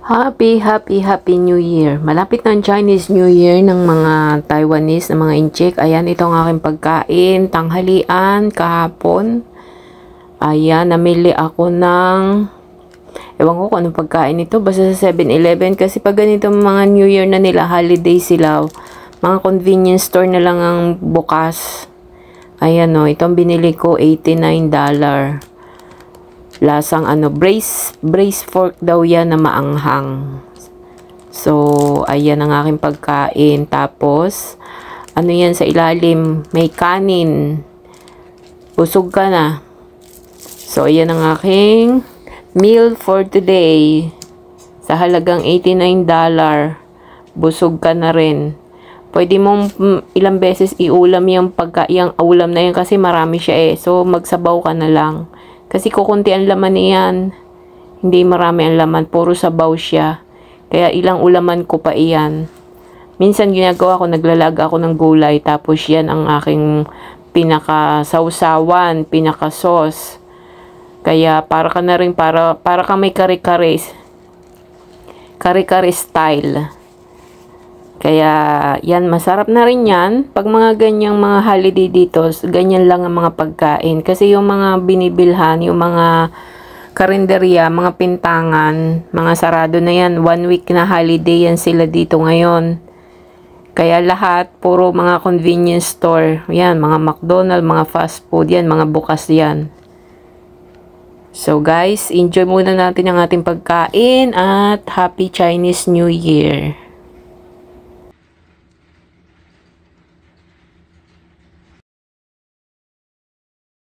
Happy New Year. Malapit na ang Chinese New Year ng mga Taiwanese, ng mga incheck. Ayan, ito ang aking pagkain. Tanghalian, kahapon. Ayan, namili ako ng... Ewan ko kung anong pagkain ito. Basta sa 7-Eleven. Kasi pag ganito mga New Year na nila, holiday sila, mga convenience store na lang ang bukas. Ayan o, itong binili ko, $89. Lasang brace fork daw yan na maanghang. So, ayan ang aking pagkain. Tapos, ano yan sa ilalim? May kanin. Busog ka na. So, ayan ang aking meal for today. Sa halagang $89. Busog ka na rin. Pwede mong ilang beses iulam yung ulam na yan kasi marami siya eh. So, magsabaw ka na lang. Kasi kukunti ang laman niyan. Hindi marami ang laman. Puro sabaw siya. Kaya ilang ulaman ko pa iyan. Minsan ginagawa ko, naglalaga ako ng gulay. Tapos yan ang aking pinaka-sausawan, pinaka-sauce. Kaya para ka na rin, para ka may kare-kare. Kare-kare style. Kaya yan, masarap na rin yan. Pag mga ganyang mga holiday dito, ganyan lang ang mga pagkain. Kasi yung mga binibilhan, yung mga karinderya, mga pintangan, mga sarado na yan. 1 week na holiday yan sila dito ngayon. Kaya lahat, puro mga convenience store. Yan, mga McDonald's, mga fast food yan, mga bukas yan. So guys, enjoy muna natin ang ating pagkain at Happy Chinese New Year.